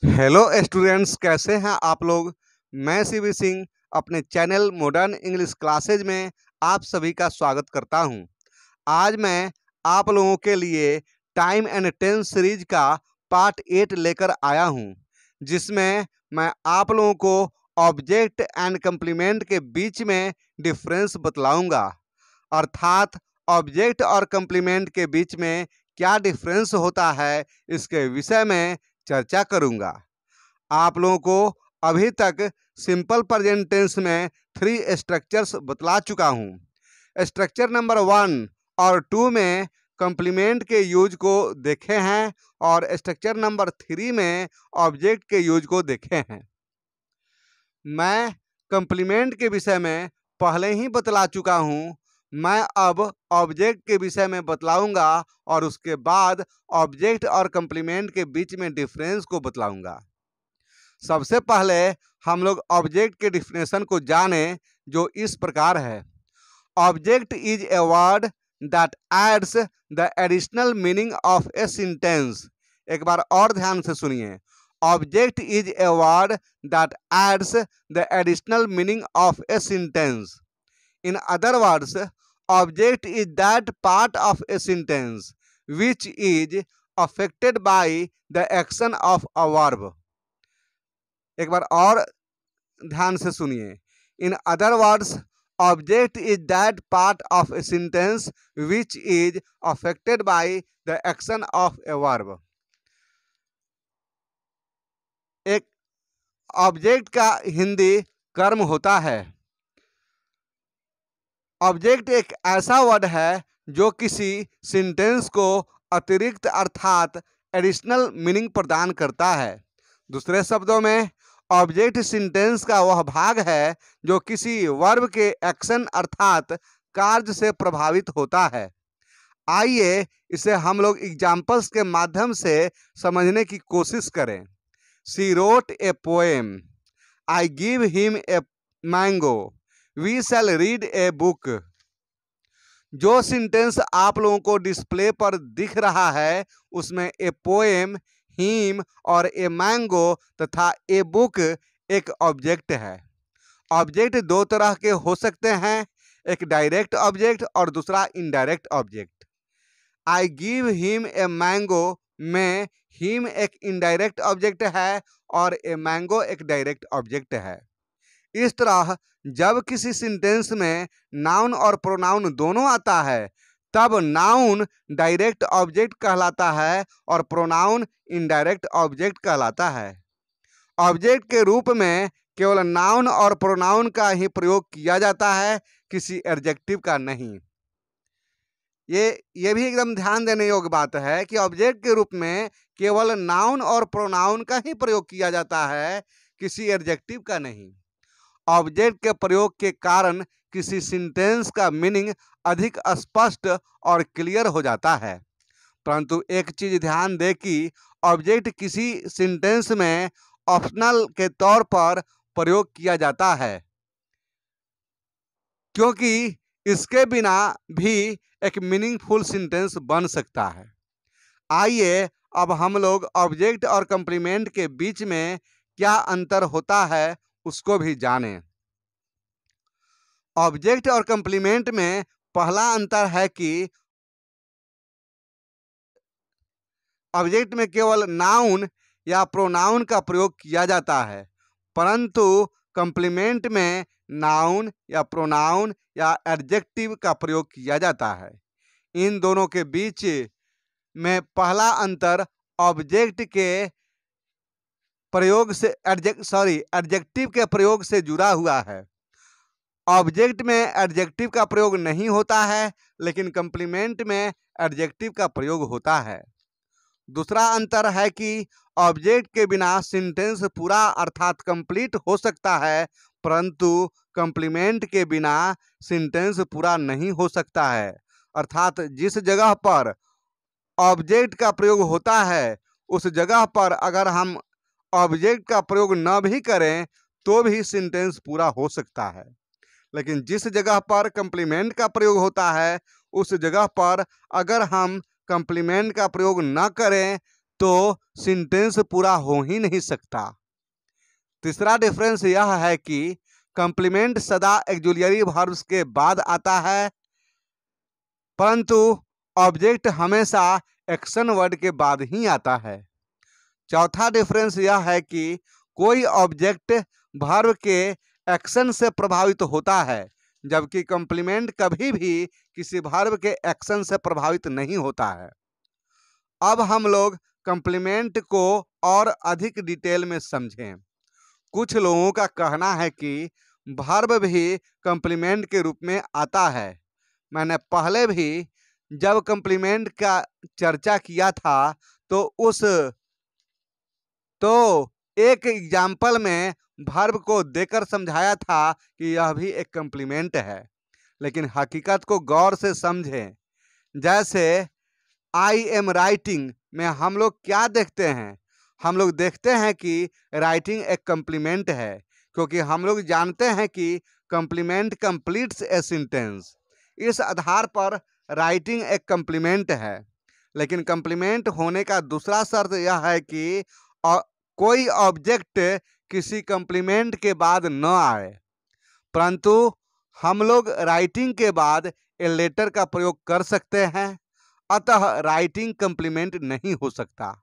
Hello students, कैसे हैं आप लोग। मैं सीवी सिंह अपने चैनल मॉडर्न इंग्लिश क्लासेज में आप सभी का स्वागत करता हूं। आज मैं आप लोगों के लिए टाइम एंड टेंस सीरीज का पार्ट 8 लेकर आया हूं, जिसमें मैं आप लोगों को ऑब्जेक्ट एंड कंप्लीमेंट के बीच में डिफरेंस बतलाऊंगा। अर्थात ऑब्जेक्ट और कंप्लीमेंट के बीच में क्या डिफरेंस होता है, इसके विषय में चर्चा करूंगा। आप लोगों को अभी तक सिंपल प्रेजेंट टेंस में 3 स्ट्रक्चर्स बतला चुका हूं। स्ट्रक्चर नंबर 1 और 2 में कंप्लीमेंट के यूज को देखे हैं और स्ट्रक्चर नंबर 3 में ऑब्जेक्ट के यूज को देखे हैं। मैं कंप्लीमेंट के विषय में पहले ही बतला चुका हूं। मैं अब ऑब्जेक्ट के विषय में बतलाऊंगा और उसके बाद ऑब्जेक्ट और कंप्लीमेंट के बीच में डिफरेंस को बतलाऊंगा। सबसे पहले हम लोग ऑब्जेक्ट के डिफिनेशन को जाने, जो इस प्रकार है। Object is a word that adds the additional meaning of a sentence. एक बार और ध्यान से सुनिए। Object is a word that adds the additional meaning of a sentence. In other words, object is that part of a sentence which is affected by the action of a verb. एक बार और ध्यान से सुनिए। In other words, object is that part of a sentence which is affected by the action of a verb. एक object का हिंदी कर्म होता है। ऑब्जेक्ट एक ऐसा वर्ड है जो किसी सेंटेंस को अतिरिक्त अर्थात एडिशनल मीनिंग प्रदान करता है। दूसरे शब्दों में, ऑब्जेक्ट सेंटेंस का वह भाग है जो किसी वर्ब के एक्शन अर्थात कार्य से प्रभावित होता है। आइए इसे हम लोग एग्जाम्पल्स के माध्यम से समझने की कोशिश करें। She wrote a poem, I give him a mango, we shall read a book. जो सेंटेंस आप लोगों को डिस्प्ले पर दिख रहा है उसमें ए पोएम, हिम और ए मैंगो तथा ए बुक एक ऑब्जेक्ट है। ऑब्जेक्ट दो तरह के हो सकते हैं, एक डायरेक्ट ऑब्जेक्ट और दूसरा indirect object. I give him a mango में हिम एक इनडायरेक्ट ऑब्जेक्ट है और ए मैंगो एक डायरेक्ट ऑब्जेक्ट है। इस तरह जब किसी सेंटेंस में नाउन और प्रोनाउन दोनों आता है तब नाउन डायरेक्ट ऑब्जेक्ट कहलाता है और प्रोनाउन इनडायरेक्ट ऑब्जेक्ट कहलाता है। ऑब्जेक्ट के रूप में केवल नाउन और प्रोनाउन का ही प्रयोग किया जाता है, किसी एडजेक्टिव का नहीं। ये भी एकदम ध्यान देने योग्य बात है कि ऑब्जेक्ट के रूप में केवल नाउन और प्रोनाउन का ही प्रयोग किया जाता है, किसी एडजेक्टिव का नहीं। ऑब्जेक्ट के प्रयोग के कारण किसी सेंटेंस का मीनिंग अधिक स्पष्ट और क्लियर हो जाता है। परंतु एक चीज ध्यान दे कि ऑब्जेक्ट किसी सेंटेंस में ऑप्शनल के तौर पर प्रयोग किया जाता है, क्योंकि इसके बिना भी एक मीनिंगफुल सेंटेंस बन सकता है। आइए अब हम लोग ऑब्जेक्ट और कंप्लीमेंट के बीच में क्या अंतर होता है उसको भी जानें। ऑब्जेक्ट और कंप्लीमेंट में पहला अंतर है कि ऑब्जेक्ट में केवल नाउन या प्रोनाउन का प्रयोग किया जाता है, परंतु कंप्लीमेंट में नाउन या प्रोनाउन या एडजेक्टिव का प्रयोग किया जाता है। इन दोनों के बीच में पहला अंतर ऑब्जेक्ट के प्रयोग से एडजेक्टिव के प्रयोग से जुड़ा हुआ है। ऑब्जेक्ट में एडजेक्टिव का प्रयोग नहीं होता है, लेकिन कंप्लीमेंट में एडजेक्टिव का प्रयोग होता है। दूसरा अंतर है कि ऑब्जेक्ट के बिना सेंटेंस पूरा अर्थात कंप्लीट हो सकता है, परंतु कंप्लीमेंट के बिना सेंटेंस पूरा नहीं हो सकता है। अर्थात जिस जगह पर ऑब्जेक्ट का प्रयोग होता है उस जगह पर अगर हम ऑब्जेक्ट का प्रयोग न भी करें तो भी सेंटेंस पूरा हो सकता है, लेकिन जिस जगह पर कंप्लीमेंट का प्रयोग होता है उस जगह पर अगर हम कंप्लीमेंट का प्रयोग न करें तो सेंटेंस पूरा हो ही नहीं सकता। तीसरा डिफरेंस यह है कि कंप्लीमेंट सदा ऑक्सिलरी वर्ब्स के बाद आता है, परंतु ऑब्जेक्ट हमेशा एक्शन वर्ड के बाद ही आता है। चौथा डिफरेंस यह है कि कोई ऑब्जेक्ट वर्ब के एक्शन से प्रभावित होता है, जबकि कंप्लीमेंट कभी भी किसी वर्ब के एक्शन से प्रभावित नहीं होता है। अब हम लोग कंप्लीमेंट को और अधिक डिटेल में समझें। कुछ लोगों का कहना है कि वर्ब भी कंप्लीमेंट के रूप में आता है। मैंने पहले भी जब कंप्लीमेंट का चर्चा किया था तो एक एग्जाम्पल में वर्ब को देकर समझाया था कि यह भी एक कंप्लीमेंट है, लेकिन हकीकत को गौर से समझें। जैसे आई एम राइटिंग में हम लोग क्या देखते हैं? हम लोग देखते हैं कि राइटिंग एक कंप्लीमेंट है, क्योंकि हम लोग जानते हैं कि कंप्लीमेंट कंप्लीट्स ए सेंटेंस। इस आधार पर राइटिंग एक कंप्लीमेंट है। लेकिन कंप्लीमेंट होने का दूसरा शर्त यह है कि कोई ऑब्जेक्ट किसी कंप्लीमेंट के बाद न आए, परंतु हम लोग राइटिंग के बाद ए लेटर का प्रयोग कर सकते हैं, अतः राइटिंग कंप्लीमेंट नहीं हो सकता।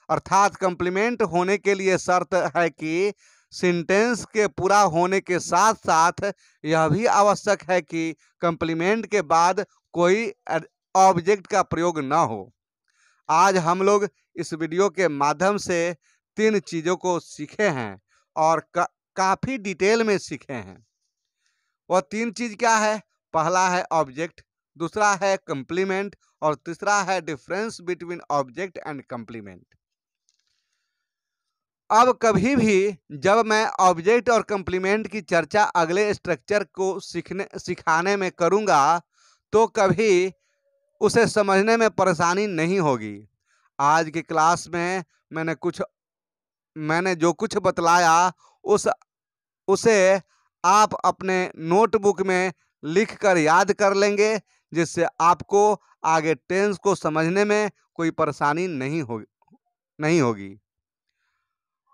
अर्थात कंप्लीमेंट होने के लिए शर्त है कि सेंटेंस के पूरा होने के साथ साथ यह भी आवश्यक है कि कंप्लीमेंट के बाद कोई ऑब्जेक्ट का प्रयोग न हो। आज हम लोग इस वीडियो के माध्यम से 3 चीज़ों को सीखे हैं और काफ़ी डिटेल में सीखे हैं। वह 3 चीज़ क्या है? पहला है ऑब्जेक्ट, दूसरा है कंप्लीमेंट और तीसरा है difference between object and complement. अब कभी भी जब मैं ऑब्जेक्ट और कंप्लीमेंट की चर्चा अगले स्ट्रक्चर को सिखाने में करूंगा तो कभी उसे समझने में परेशानी नहीं होगी। आज की क्लास में मैंने जो कुछ बतलाया उसे आप अपने नोटबुक में लिखकर याद कर लेंगे, जिससे आपको आगे टेंस को समझने में कोई परेशानी नहीं होगी।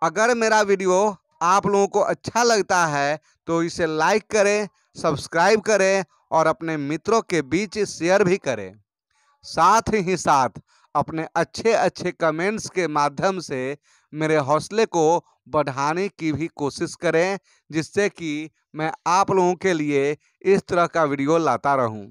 अगर मेरा वीडियो आप लोगों को अच्छा लगता है तो इसे लाइक करें, सब्सक्राइब करें और अपने मित्रों के बीच शेयर भी करें। साथ ही साथ अपने अच्छे कमेंट्स के माध्यम से मेरे हौसले को बढ़ाने की भी कोशिश करें, जिससे कि मैं आप लोगों के लिए इस तरह का वीडियो लाता रहूं।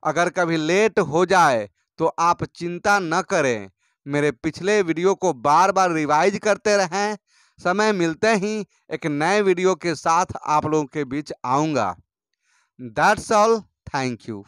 अगर कभी लेट हो जाए तो आप चिंता न करें, मेरे पिछले वीडियो को बार बार रिवाइज करते रहें। समय मिलते ही एक नए वीडियो के साथ आप लोगों के बीच आऊँगा। That's all, thank you.